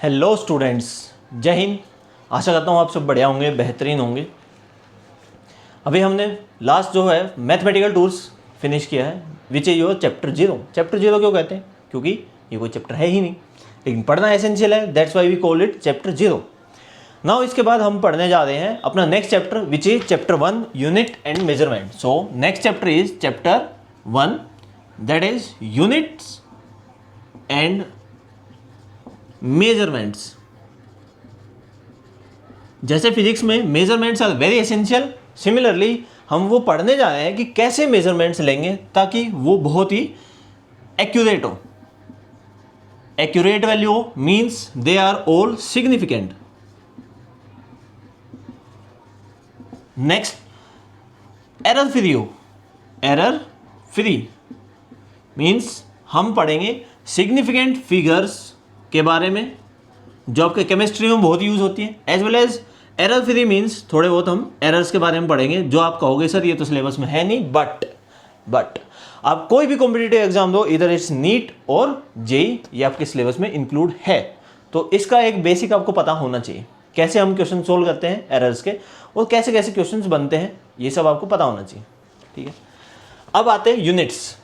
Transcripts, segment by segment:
Hello students, जय हिंद। आशा करता हूँ आप सब बढ़िया होंगे, बेहतरीन होंगे। अभी हमने लास्ट जो है मैथमेटिकल टूल्स फिनिश किया है, which is your chapter 0। Chapter 0 क्यों कहते हैं? क्योंकि ये कोई चैप्टर है ही नहीं, लेकिन पढ़ना एसेंशियल है, that's why we call it chapter 0। Now इसके बाद हम पढ़ने जा रहे हैं अपना next chapter which is chapter 1, unit and measurement. So next chapter is chapter 1, that is units and measurements. जैसे फिजिक्स में measurements are very essential, similarly हम वो पढ़ने जा रहे हैं कि कैसे मेजरमेंट्स लेंगे ताकि वो बहुत ही एक्यूरेट हो। Accurate value means they are all significant. Next, error free हो। एरर फ्री मीन्स हम पढ़ेंगे सिग्निफिकेंट फिगर्स के बारे में जो आपके केमिस्ट्री में बहुत यूज होती है, as well as error free means थोड़े बहुत हम एरर्स के बारे में पढ़ेंगे जो आप कहोगे सर ये तो सिलेबस में है नहीं, बट आप कोई भी कॉम्पिटिटिव एग्जाम दो, इधर इट्स नीट और जेई, ये आपके सिलेबस में इंक्लूड है। तो इसका एक बेसिक आपको पता होना चाहिए, कैसे हम क्वेश्चन सोल्व करते हैं एरर्स के और कैसे कैसे क्वेश्चन बनते हैं, ये सब आपको पता होना चाहिए। ठीक है, अब आते हैं यूनिट्स।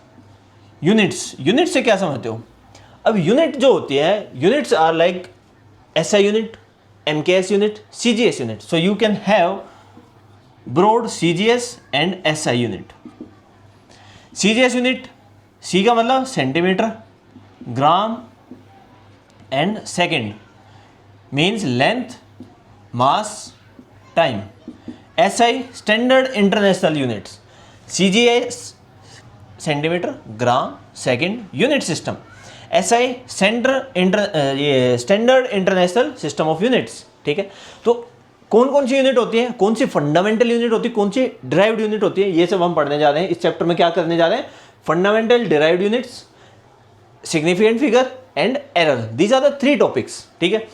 यूनिट से क्या समझते हो? अब यूनिट जो होती है, units are like SI unit, MKS unit, CGS unit. So you can have broad CGS and SI unit. CGS unit, C का मतलब centimetre, gram and second means length, mass, time. SI standard international units, CGS centimetre, gram, second, unit system. SI standard international system of units. ठीक है, तो कौन कौन सी unit होती है, कौन सी फंडामेंटल यूनिट होती है, कौन सी डिराइव्ड यूनिट होती है, ये सब हम पढ़ने जा रहे हैं इस चैप्टर में। क्या करने जा रहे हैं? Fundamental, derived units, significant figure and error, these are the 3 topics. ठीक है,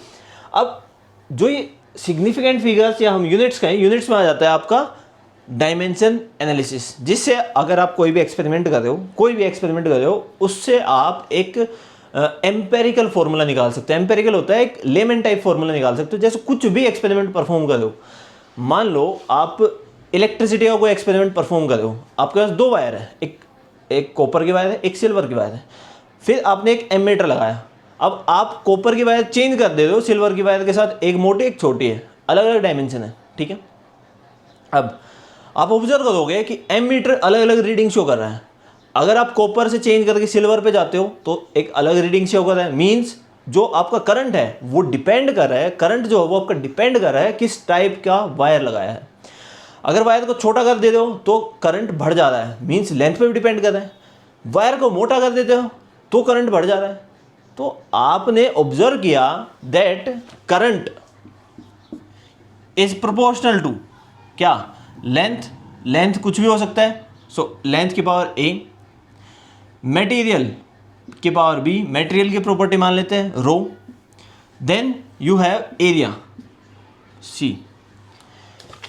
अब जो ये सिग्निफिकेंट फिगर्स या हम यूनिट्स कहें, यूनिट्स में आ जाता है आपका डायमेंशन एनालिसिस, जिससे अगर आप कोई भी एक्सपेरिमेंट कर रहे हो उससे आप एक एम्पेरिकल फॉर्मूला निकाल सकते हैं। एम्पेरिकल होता है एक लेमन टाइप फॉर्मूला निकाल सकते हो। जैसे कुछ भी एक्सपेरिमेंट परफॉर्म कर रहे हो, मान लो आप इलेक्ट्रिसिटी का कोई एक्सपेरिमेंट परफॉर्म कर रहे हो, आपके पास 2 वायर है, एक कॉपर की वायर है, एक सिल्वर की वायर है, फिर आपने एक एमीटर लगाया। अब आप कॉपर की वायर चेंज कर दे रहे हो सिल्वर की वायर के साथ, एक मोटी एक छोटी है, अलग अलग डायमेंशन है। ठीक है, अब आप ऑब्जर्व करोगे कि एमीटर अलग अलग रीडिंग शो कर रहा है। अगर आप कॉपर से चेंज करके सिल्वर पे जाते हो तो एक अलग रीडिंग शो कर रहा है। मींस जो आपका करंट है वो डिपेंड कर रहा है, करंट जो है वो आपका डिपेंड कर रहा है किस टाइप का वायर लगाया है। अगर वायर को छोटा कर देते हो तो करंट बढ़ जा रहा है, मीन्स लेंथ पे भी डिपेंड कर रहा है। वायर को मोटा कर देते हो तो करंट बढ़ जा रहा है। तो आपने ऑब्जर्व किया that current is proportional to क्या? लेंथ कुछ भी हो सकता है, सो लेंथ की पावर A, मटेरियल की पावर B, मटेरियल की प्रॉपर्टी मान लेते हैं rho, then you have area C।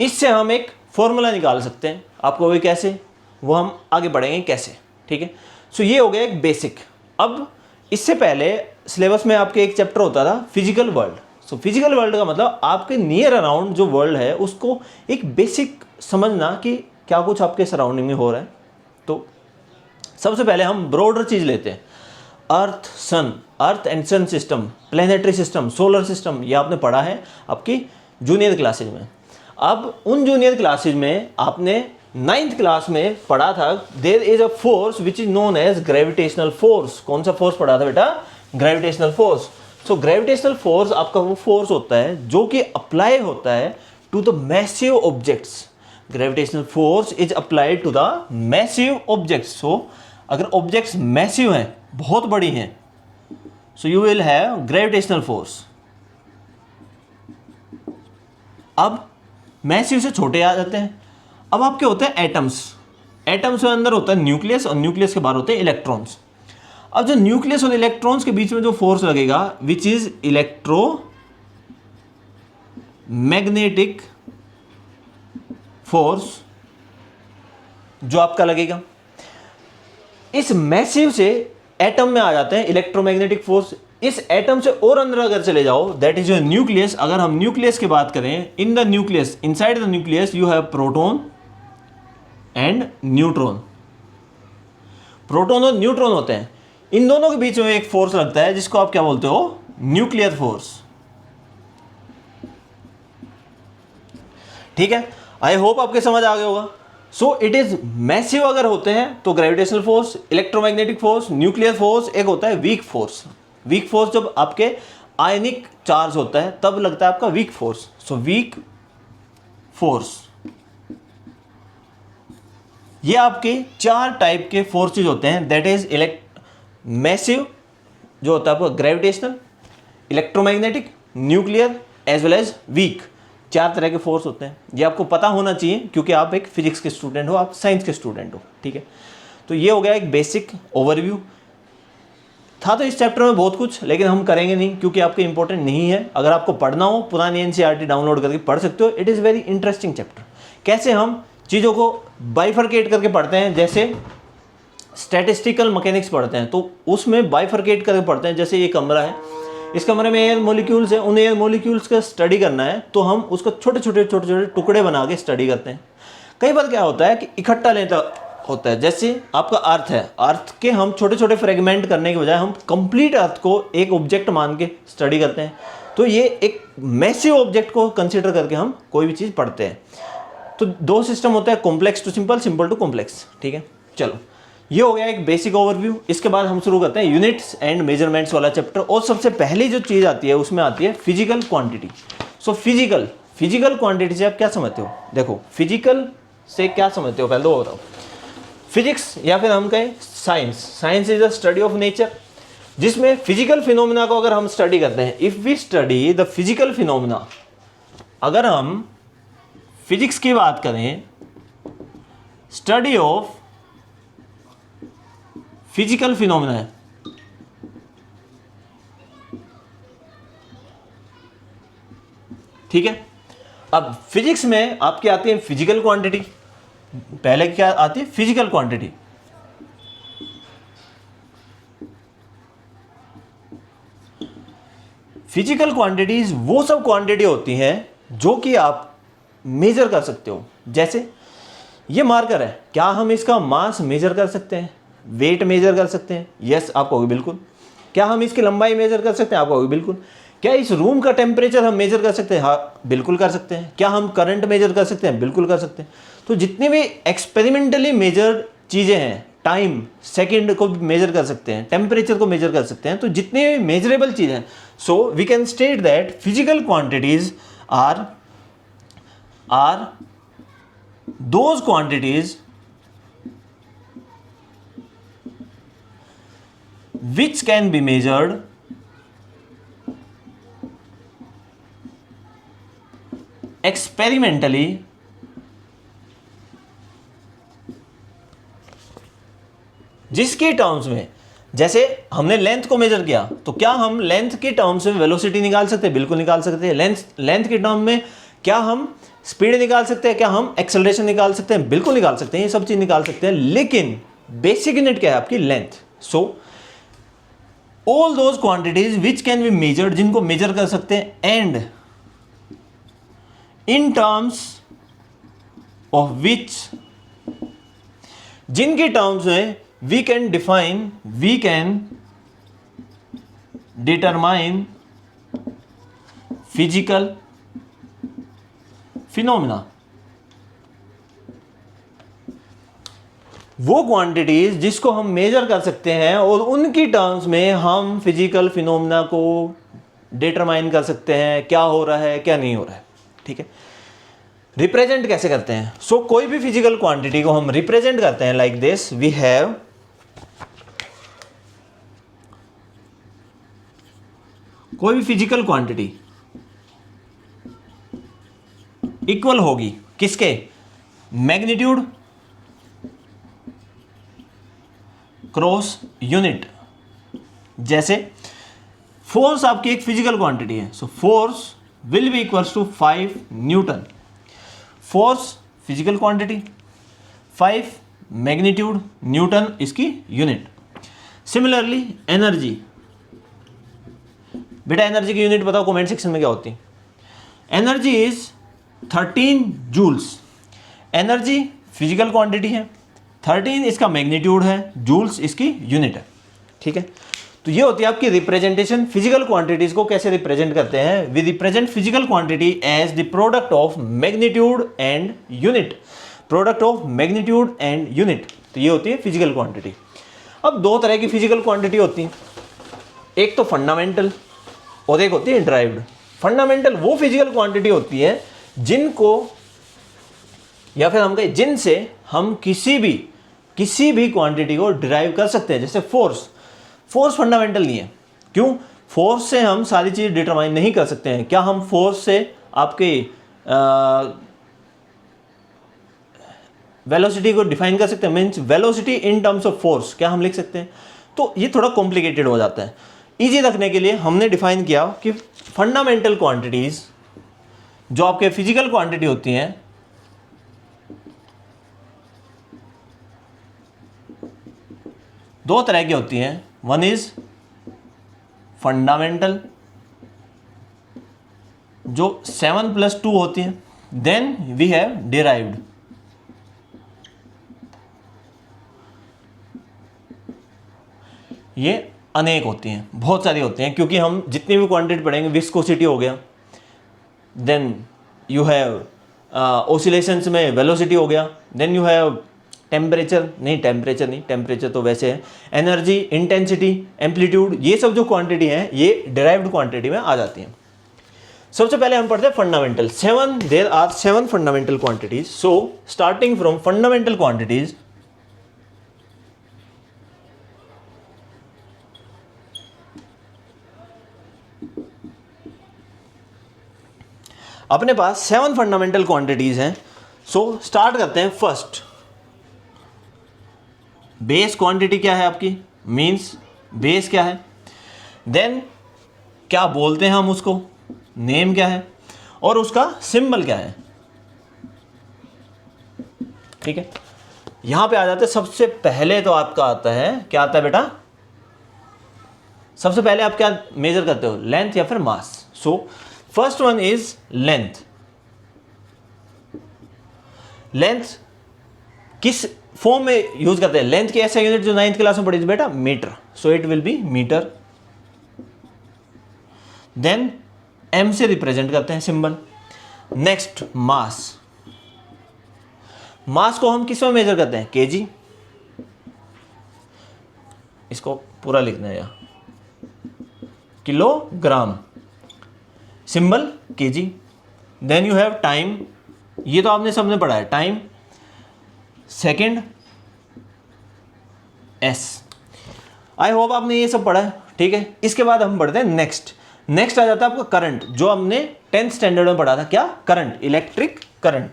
इससे हम एक फॉर्मूला निकाल सकते हैं। आपको भी कैसे, वो हम आगे बढ़ेंगे कैसे। ठीक है, सो ये हो गया एक बेसिक। अब इससे पहले सिलेबस में आपके एक चैप्टर होता था physical world. So physical world का मतलब आपके नियर अराउंड जो वर्ल्ड है उसको एक बेसिक समझना कि क्या कुछ आपके सराउंडिंग में हो रहा है। तो सबसे पहले हम ब्रॉडर चीज लेते हैं, earth and sun system, planetary system, solar system, ये आपने पढ़ा है आपकी जूनियर क्लासेज में। अब उन जूनियर क्लासेज में आपने 9th क्लास में पढ़ा था there is a force which is known as gravitational force. कौन सा फोर्स पढ़ा था बेटा? Gravitational force. So gravitational force आपका वो फोर्स होता है जो कि अप्लाई होता है to the massive objects. Gravitational force is applied to the massive objects. So अगर ऑब्जेक्ट्स मैसिव हैं, बहुत बड़ी हैं, so you will have gravitational force. अब मैसिव से छोटे आ जाते हैं। अब आपके होते हैं एटम्स। एटम्स के अंदर होता है न्यूक्लियस और न्यूक्लियस के बाहर होते हैं इलेक्ट्रॉन्स। अब जो न्यूक्लियस और इलेक्ट्रॉन्स के बीच में जो फोर्स लगेगा which is electro magnetic force, जो आपका लगेगा इस मैसिव से एटम में आ जाते हैं इलेक्ट्रोमैग्नेटिक फोर्स। इस एटम से और अंदर अगर चले जाओ, दैट इज योर न्यूक्लियस। अगर हम न्यूक्लियस की बात करें, in the nucleus, inside the nucleus you have proton and neutron. Proton और न्यूट्रॉन होते हैं, इन दोनों के बीच में एक फोर्स लगता है जिसको आप क्या बोलते हो, न्यूक्लियर फोर्स। ठीक है, आई होप आपके समझ आ गया होगा। सो इट इज मैसिव अगर होते हैं तो gravitational force, electromagnetic force, nuclear force. एक होता है वीक फोर्स। वीक फोर्स जब आपके आयनिक चार्ज होता है तब लगता है आपका weak force. So weak force, ये आपके 4 टाइप के फोर्सेज होते हैं। दैट इज मैसिव जो होता है gravitational, electromagnetic, nuclear as well as weak. 4 तरह के फोर्स होते हैं। ये आपको पता होना चाहिए क्योंकि आप एक फिजिक्स के स्टूडेंट हो, आप साइंस के स्टूडेंट हो। ठीक है, तो ये हो गया एक बेसिक ओवरव्यू। था तो इस चैप्टर में बहुत कुछ, लेकिन हम करेंगे नहीं क्योंकि आपके इंपॉर्टेंट नहीं है। अगर आपको पढ़ना हो, पुरानी एनसीईआरटी डाउनलोड करके पढ़ सकते हो। It is very interesting chapter. कैसे हम चीज़ों को बाइफरकेट करके पढ़ते हैं, जैसे स्टैटिस्टिकल मैकेनिक्स पढ़ते हैं तो उसमें बाइफरकेट करके पढ़ते हैं। जैसे ये कमरा है, इस कमरे में एयर मॉलिक्यूल्स हैं, उन एयर मॉलिक्यूल्स का स्टडी करना है तो हम उसको छोटे छोटे टुकड़े बना के स्टडी करते हैं। कई बार क्या होता है कि इकट्ठा लेता होता है, जैसे आपका अर्थ है, अर्थ के हम छोटे छोटे फ्रेगमेंट करने के बजाय हम कंप्लीट अर्थ को एक ऑब्जेक्ट मान के स्टडी करते हैं। तो ये एक मैसिव ऑब्जेक्ट को कंसिडर करके हम कोई भी चीज़ पढ़ते हैं। तो 2 सिस्टम होता है, complex to simple, simple to complex. ठीक है, चलो ये हो गया एक बेसिक ओवरव्यू। इसके बाद हम शुरू करते हैं यूनिट्स एंड मेजरमेंट्स वाला चैप्टर। और सबसे पहली जो चीज़ आती है उसमें आती है physical quantity. So physical quantity से आप क्या समझते हो? देखो, फिजिकल से क्या समझते हो पहले तो बताओ। फिजिक्स या फिर हम कहें science is the study of nature, जिसमें फिजिकल फिनोमिना को अगर हम स्टडी करते हैं, if we study the physical phenomena, अगर हम फिजिक्स की बात करें, स्टडी ऑफ फिजिकल फिनोमिना है। ठीक है, अब फिजिक्स में आपकी आती है फिजिकल क्वांटिटी। पहले क्या आती है? Physical quantity. फिजिकल क्वांटिटीज वो सब क्वांटिटी होती हैं जो कि आप मेजर कर सकते हो। जैसे ये मार्कर है, क्या हम इसका मास मेजर कर सकते हैं, वेट मेजर कर सकते हैं? यस, आप कहोगे बिल्कुल। क्या हम इसकी लंबाई मेजर कर सकते हैं? आप कहोगे बिल्कुल। क्या इस रूम का टेम्परेचर हम मेजर कर सकते हैं? हाँ, बिल्कुल कर सकते हैं। क्या हम करंट मेजर कर सकते हैं? बिल्कुल कर सकते हैं। तो जितनी भी एक्सपेरिमेंटली मेजर चीज़ें हैं, टाइम, सेकेंड को मेजर कर सकते हैं, टेम्परेचर को मेजर कर सकते हैं, तो जितनी भी मेजरेबल चीज़ें हैं, so we can state that physical quantities are those quantities which can be measured experimentally जिसके टर्म्स में, जैसे हमने लेंथ को मेजर किया तो क्या हम लेंथ के टर्म्स में वेलोसिटी निकाल सकते हैं? बिल्कुल निकाल सकते हैं। लेंथ के टर्म में क्या हम स्पीड निकाल सकते हैं? क्या हम एक्सेलरेशन निकाल सकते हैं? बिल्कुल निकाल सकते हैं, ये सब चीज निकाल सकते हैं। लेकिन बेसिक यूनिट क्या है आपकी? Length. So all those quantities which can be measured, जिनको मेजर कर सकते हैं, and in terms of which, जिनके टर्म्स में we can determine physical phenomena. वो क्वांटिटीज जिसको हम मेजर कर सकते हैं और उनकी टर्म्स में हम फिजिकल फिनोमिना को डिटरमाइन कर सकते हैं, क्या हो रहा है क्या नहीं हो रहा है। ठीक है, रिप्रेजेंट कैसे करते हैं? सो कोई भी फिजिकल क्वांटिटी को हम रिप्रेजेंट करते हैं लाइक दिस। वी हैव कोई भी फिजिकल क्वांटिटी इक्वल होगी किसके? Magnitude cross unit. जैसे फोर्स आपकी एक फिजिकल क्वांटिटी है, so force will be equals to 5 newton. Force physical quantity, 5 magnitude, newton इसकी यूनिट। सिमिलरली एनर्जी बेटा एनर्जी की यूनिट बताओ कमेंट सेक्शन में क्या होती है। Energy is 13 joules. Energy physical quantity है, 13 इसका मैग्नीट्यूड है, जूल्स इसकी यूनिट है, ठीक है। तो ये होती है आपकी रिप्रेजेंटेशन। फिजिकल क्वांटिटीज को कैसे रिप्रेजेंट करते हैं, we represent physical quantity as the product of magnitude and unit, product of magnitude and unit. तो ये होती है फिजिकल क्वांटिटी। अब दो तरह की फिजिकल क्वांटिटी होती है, एक तो फंडामेंटल और एक होती है डिराइव्ड। फंडामेंटल वो फिजिकल क्वांटिटी होती है जिनको, या फिर हम कहें जिनसे हम किसी भी क्वांटिटी को डिराइव कर सकते हैं। जैसे फोर्स फंडामेंटल नहीं है। क्यों? फोर्स से हम सारी चीज़ डिटरमाइन नहीं कर सकते हैं। क्या हम फोर्स से आपके वेलोसिटी को डिफाइन कर सकते हैं? Means velocity in terms of force क्या हम लिख सकते हैं? तो ये थोड़ा कॉम्प्लिकेटेड हो जाता है। इजी रखने के लिए हमने डिफाइन किया कि फंडामेंटल क्वांटिटीज जो आपके फिजिकल क्वांटिटी होती हैं, दो तरह की होती हैं। वन इज फंडामेंटल जो 7+2 होती है, देन वी हैव डिराइव्ड। ये अनेक होती हैं, बहुत सारी होती हैं, क्योंकि हम जितनी भी क्वांटिटी पढ़ेंगे, विस्कोसिटी हो गया, देन यू हैव ओसिलेशंस में वेलोसिटी हो गया, देन यू हैव टेम्परेचर नहीं, टेम्परेचर तो वैसे है, एनर्जी, इंटेंसिटी, एम्पलीट्यूड, ये सब जो क्वांटिटी हैं ये डिराइव्ड क्वांटिटी में आ जाती हैं। सबसे पहले हम पढ़ते हैं fundamental. There are 7 fundamental quantities. So starting from fundamental quantities, अपने पास 7 फंडामेंटल क्वांटिटीज हैं। सो स्टार्ट करते हैं। फर्स्ट बेस क्वांटिटी क्या है आपकी, मींस बेस क्या है, देन क्या बोलते हैं हम उसको, नेम क्या है, और उसका सिंबल क्या है, ठीक है। यहां पे आ जाते हैं। सबसे पहले तो आपका आता है, क्या आता है बेटा, सबसे पहले आप क्या मेजर करते हो, लेंथ या फिर mass. So first one is length. Length किस फॉर्म में यूज करते हैं? लेंथ की ऐसा यूनिट जो 9th क्लास में पढ़ी थी बेटा, metre. So it will be metre. Then m से रिप्रेजेंट करते हैं सिंबल। नेक्स्ट मास। मास को हम किस में मेजर करते हैं, kg। इसको पूरा लिखना है यहाँ, kilogram, symbol kg। Then you have time, ये तो आपने सबने पढ़ा है, time. Second s। I hope आपने ये सब पढ़ा है, ठीक है। इसके बाद हम पढ़ते हैं नेक्स्ट आ जाता है आपका करंट, जो हमने 10th स्टैंडर्ड में पढ़ा था। क्या? Current, electric current.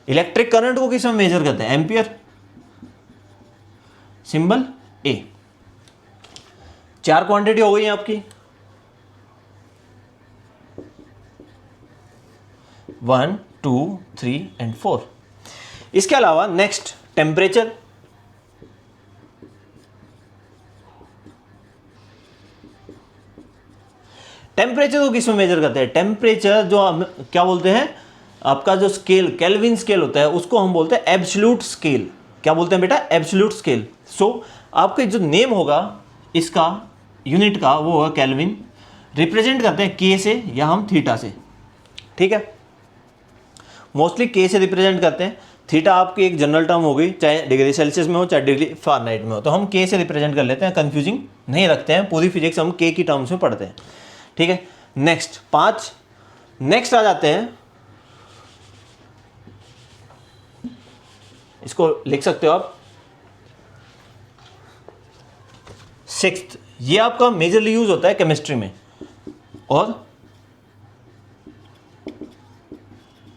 Electric current को किस में मेजर करते हैं, एम्पियर, सिंबल A। 4 क्वांटिटी हो गई है आपकी, 1, 2, 3 एंड 4। इसके अलावा नेक्स्ट टेम्परेचर। टेम्परेचर को किस में मेजर करते हैं? टेम्परेचर जो हम क्या बोलते हैं, आपका जो स्केल केल्विन स्केल होता है उसको हम बोलते हैं एब्सोल्यूट स्केल। क्या बोलते हैं बेटा? Absolute scale. सो आपके जो नेम होगा इसका यूनिट का वो होगा केल्विन। रिप्रेजेंट करते हैं K से या हम थीटा से, ठीक है। मोस्टली K से रिप्रेजेंट करते हैं। थीटा आपकी एक जनरल टर्म हो गई, चाहे डिग्री सेल्सियस में हो चाहे डिग्री फारेनहाइट में हो, तो हम K से रिप्रेजेंट कर लेते हैं, कंफ्यूजिंग नहीं रखते हैं। पूरी फिजिक्स हम K की टर्म्स में पढ़ते हैं, ठीक है। नेक्स्ट 5। नेक्स्ट आ जाते हैं, इसको लिख सकते हो आप 6th। ये आपका मेजरली यूज होता है केमिस्ट्री में, और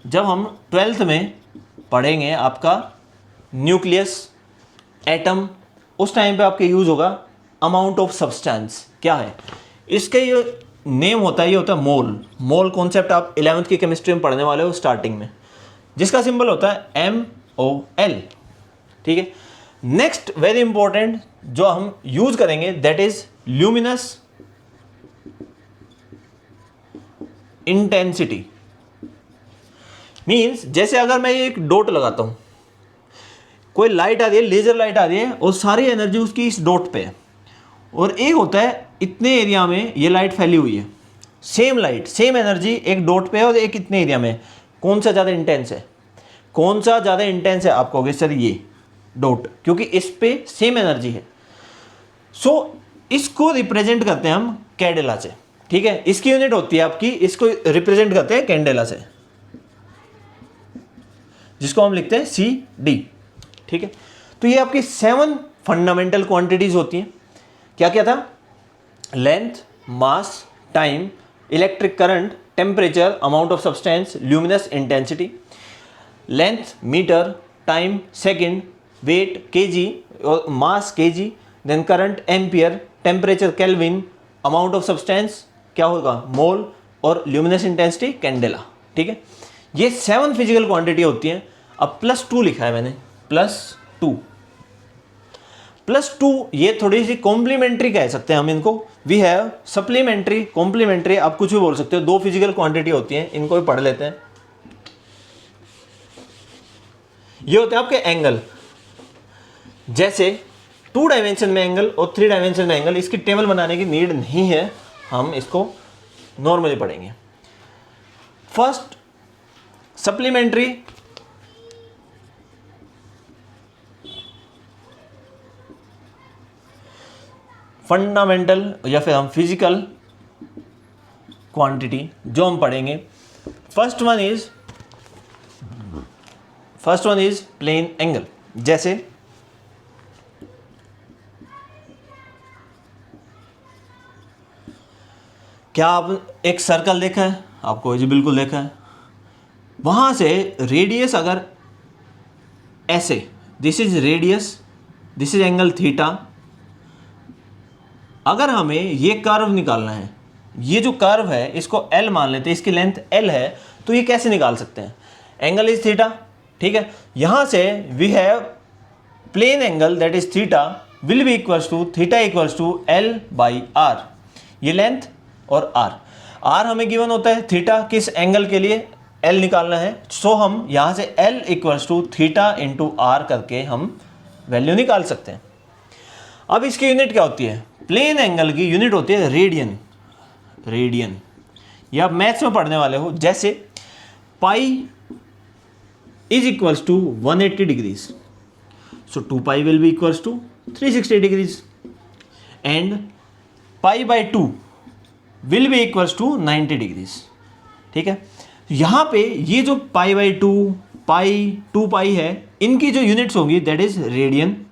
जब हम 12th में पढ़ेंगे आपका न्यूक्लियस, एटम, उस टाइम पे आपके यूज होगा अमाउंट ऑफ सब्सटेंस। क्या है इसका ये नेम होता है, ये होता है मोल। मोल कॉन्सेप्ट आप 11th की केमिस्ट्री में पढ़ने वाले हो स्टार्टिंग में, जिसका सिंबल होता है MOL, ठीक है। नेक्स्ट वेरी इंपॉर्टेंट जो हम यूज करेंगे that is luminous intensity. Means जैसे अगर मैं एक डॉट लगाता हूं, कोई लाइट आ रही है, लेजर लाइट आ रही है और सारी एनर्जी उसकी इस डॉट पे है, और एक होता है इतने एरिया में ये लाइट फैली हुई है, सेम लाइट सेम एनर्जी एक डॉट पे है और एक इतने एरिया में, कौन सा ज़्यादा इंटेंस है? कौन सा ज़्यादा इंटेंस है? आप कहोगे सर ये डॉट, क्योंकि इस पे सेम एनर्जी है। सो इसको रिप्रेजेंट करते हैं हम कैंडेला से, ठीक है। इसकी यूनिट होती है आपकी, इसको रिप्रेजेंट करते हैं कैंडेला से, जिसको हम लिखते हैं CD, ठीक है। तो ये आपकी 7 फंडामेंटल क्वांटिटीज होती हैं। क्या क्या था? Length, mass, time, electric current, temperature, amount of substance, luminous intensity. Length meter, time second, weight KG और mass KG, then current ampere, temperature kelvin, amount of substance क्या होगा? मोल, और ल्यूमिनस इंटेंसिटी कैंडेला, ठीक है। ये 7 फिजिकल क्वांटिटी होती हैं। अब +2 लिखा है मैंने, +2 ये थोड़ी सी कॉम्प्लीमेंट्री कह सकते हैं हम इनको। वी हैव सप्लीमेंट्री, कॉम्प्लीमेंट्री, आप कुछ भी बोल सकते हो। 2 फिजिकल क्वांटिटी होती हैं, इनको भी पढ़ लेते हैं। ये होते हैं आपके एंगल। जैसे 2 डायमेंशन में एंगल और 3 डायमेंशन में एंगल, इसकी टेबल बनाने की नीड नहीं है, हम इसको नॉर्मली पढ़ेंगे। फर्स्ट सप्लीमेंट्री, फंडामेंटल या फिर हम फिजिकल क्वांटिटी जो हम पढ़ेंगे। First one is plane angle. जैसे क्या आप एक सर्कल देखा है? आपको जी बिल्कुल देखा है। वहां से रेडियस अगर ऐसे, this is radius, this is angle theta. अगर हमें ये कर्व निकालना है, ये जो कर्व है इसको L मान लेते हैं, इसकी लेंथ L है, तो ये कैसे निकाल सकते हैं? एंगल इज थीटा, ठीक है। यहां से we have plane angle that is theta will be equals to theta equals to L/R। ये लेंथ और R हमें गिवन होता है थीटा किस एंगल के लिए? L निकालना है। सो हम यहां से L equals to theta into R करके हम वैल्यू निकाल सकते हैं। अब इसकी यूनिट क्या होती है? प्लेन एंगल की यूनिट होती है रेडियन। ये आप मैथ्स में पढ़ने वाले हो। जैसे pi is equals to 180 degrees, so 2 pi will be equals to 360 degrees, and pi by 2 will be equals to 90 degrees, ठीक है। यहां पे ये जो पाई बाई 2 पाई 2 पाई है, इनकी जो यूनिट्स होंगी दैट इज रेडियन,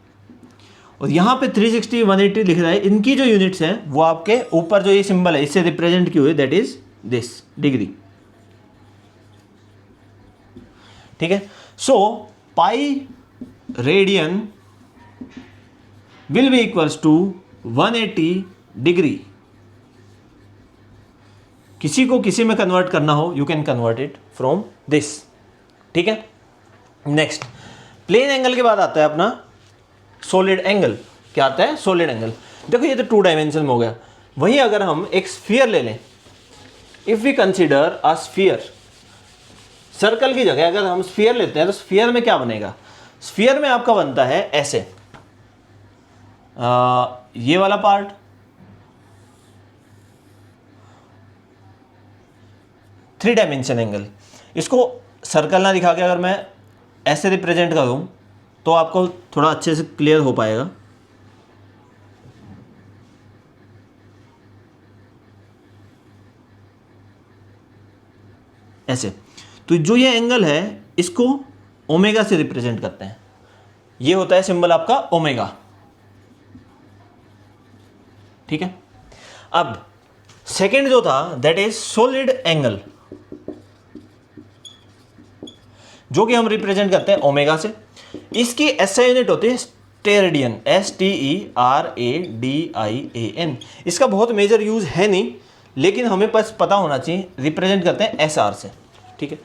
और यहाँ पे 360 180 लिख रहा है, इनकी जो यूनिट्स हैं वो आपके ऊपर जो ये सिंबल है इससे रिप्रेजेंट की हुई दैट इज दिस डिग्री, ठीक है। So pi radian will be equals to 180 degree. किसी को किसी में कन्वर्ट करना हो, you can convert it from this, ठीक है। नेक्स्ट प्लेन एंगल के बाद आता है अपना सॉलिड एंगल। क्या आता है? Solid angle. देखो ये तो 2 डायमेंशन में हो गया। वहीं अगर हम एक स्फीयर ले लें, if we consider a sphere, circle की जगह अगर हम स्फीयर लेते हैं तो स्फीयर में क्या बनेगा? स्फीयर में आपका बनता है ऐसे, ये वाला पार्ट, थ्री डायमेंशन एंगल। इसको सर्कल ना दिखा के अगर मैं ऐसे रिप्रेजेंट करूं तो आपको थोड़ा अच्छे से क्लियर हो पाएगा। ऐसे, तो जो ये एंगल है इसको ओमेगा से रिप्रेजेंट करते हैं। ये होता है सिंबल आपका ओमेगा, ठीक है। अब सेकंड जो था दैट इज सॉलिड एंगल, जो कि हम रिप्रेजेंट करते हैं ओमेगा से। इसकी एसआई यूनिट होती है स्टेरेडियन, STERADIAN। इसका बहुत मेजर यूज है नहीं, लेकिन हमें बस पता होना चाहिए, रिप्रेजेंट करते हैं SR से, ठीक है।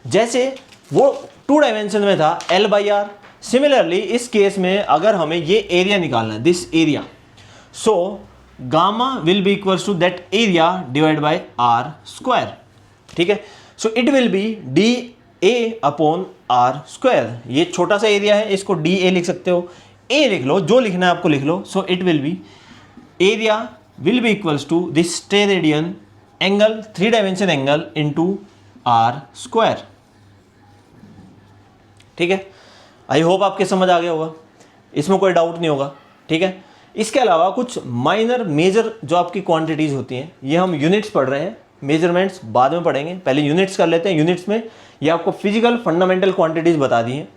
जैसे वो 2 डायमेंशन में था L/R, सिमिलरली इस केस में अगर हमें ये एरिया निकालना है, this area, so gamma will be equals to that area divide by R square, ठीक है। So it will be D A upon R square. ये छोटा सा एरिया है, इसको डी ए लिख सकते हो, ए लिख लो, जो लिखना है आपको लिख लो। So it will be area will be equals to this steradian angle, 3 dimension angle into R square, ठीक है। आई होप आपके समझ आ गया होगा, इसमें कोई डाउट नहीं होगा, ठीक है। इसके अलावा कुछ माइनर मेजर जो आपकी क्वांटिटीज होती हैं, ये हम यूनिट्स पढ़ रहे हैं, मेजरमेंट्स बाद में पढ़ेंगे, पहले यूनिट्स कर लेते हैं। यूनिट्स में ये आपको फिजिकल फंडामेंटल क्वांटिटीज बता दी हैं।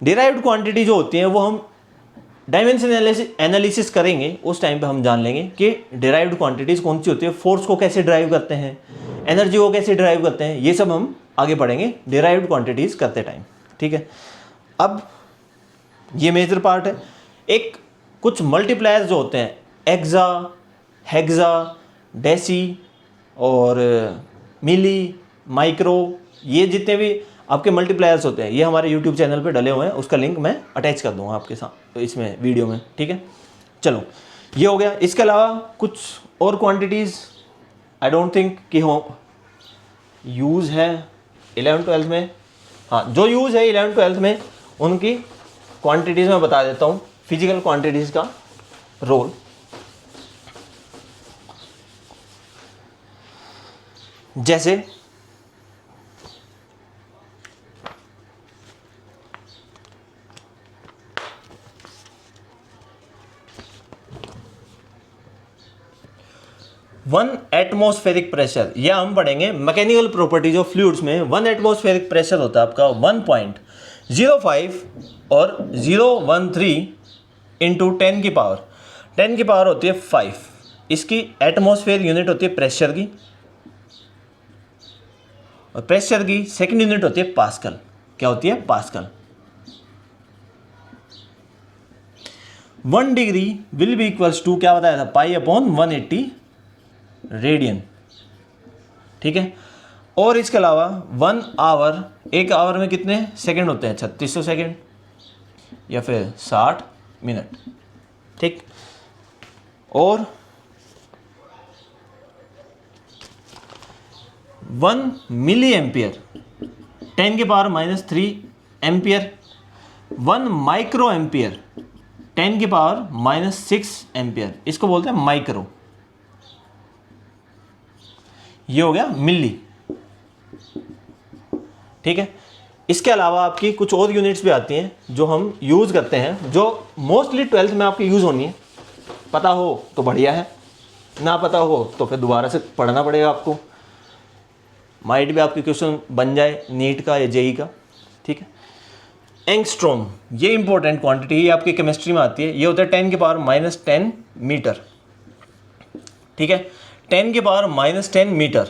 डिराइव्ड क्वांटिटी जो होती हैं वो हम डायमेंशन एनालिसिस करेंगे, उस टाइम पे हम जान लेंगे कि डिराइव्ड क्वांटिटीज कौन सी होती है, फोर्स को कैसे ड्राइव करते हैं, एनर्जी को कैसे ड्राइव करते हैं, ये सब हम आगे पढ़ेंगे डिराइव्ड क्वांटिटीज करते टाइम, ठीक है। अब ये मेजर पार्ट है। एक कुछ मल्टीप्लायर्स जो होते हैं, एक्सा, हेक्सा, डेसी और मिली, माइक्रो, ये जितने भी आपके मल्टीप्लायर्स होते हैं ये हमारे यूट्यूब चैनल पे डले हुए हैं, उसका लिंक मैं अटैच कर दूंगा आपके साथ इसमें वीडियो में, ठीक है। चलो ये हो गया। इसके अलावा कुछ और क्वांटिटीज़ आई डोंट थिंक कि हो यूज़ है 11th-12th में। हाँ, जो यूज़ है 11th-12th में उनकी क्वांटिटीज़ में बता देता हूँ, फिजिकल क्वांटिटीज़ का रोल। जैसे 1 एटमॉस्फेरिक प्रेशर, यह हम पढ़ेंगे मैकेनिकल प्रॉपर्टीज ऑफ फ्लूइड्स में। 1 एटमॉस्फेरिक प्रेशर होता है आपका 1.05 और 013 इंटू 10 की पावर होती है 5। इसकी एटमॉस्फेयर यूनिट होती है प्रेशर की, और प्रेशर की सेकंड यूनिट होती है पास्कल। क्या होती है? Pascal. 1 degree will be equals to, क्या बताया था, पाई अपॉन 180 रेडियन, ठीक है। और इसके अलावा 1 आवर, एक आवर में कितने सेकंड होते हैं? 3600 सेकंड या फिर 60 मिनट, ठीक। और 1 मिली एम्पियर 10 की पावर -3 एम्पियर। 1 माइक्रो एम्पियर 10 की पावर -6 एम्पियर, इसको बोलते हैं माइक्रो। ये हो गया मिली, ठीक है। इसके अलावा आपकी कुछ और यूनिट्स भी आती हैं जो हम यूज़ करते हैं, जो मोस्टली 12th में आपकी यूज़ होनी है। पता हो तो बढ़िया है, ना पता हो तो फिर दोबारा से पढ़ना पड़ेगा आपको। माइट भी आपके क्वेश्चन बन जाए नीट का या जेई का, ठीक है। एंगस्ट्रॉम, ये इंपॉर्टेंट क्वांटिटी, ये आपकी केमिस्ट्री में आती है। ये होता है 10 की पावर -10 मीटर, ठीक है। 10 की पावर -10 मीटर।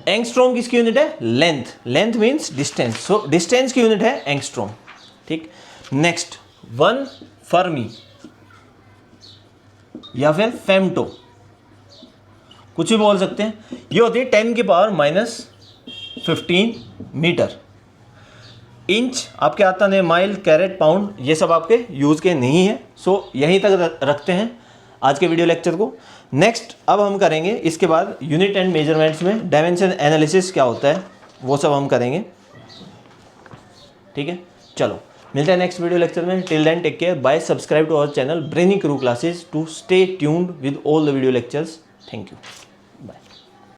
एंगस्ट्रॉम किसकी यूनिट है? Length. Length means distance, so distance की यूनिट है एंगस्ट्रॉम, ठीक। नेक्स्ट 1 फर्मी या फिर फेम्टो, कुछ भी बोल सकते हैं। ये होती है 10 की पावर -15 मीटर। इंच आपके आता नहीं, माइल, कैरेट, पाउंड, ये सब आपके यूज़ के नहीं है। सो यहीं तक रखते हैं आज के वीडियो लेक्चर को। नेक्स्ट अब हम करेंगे इसके बाद यूनिट एंड मेजरमेंट्स में डायमेंशन एनालिसिस क्या होता है वो सब हम करेंगे, ठीक है। चलो मिलते हैं नेक्स्ट वीडियो लेक्चर में। Till then take care, bye, subscribe to our channel Brainy Crew Classes to stay tuned with all the video lectures. Thank you, bye.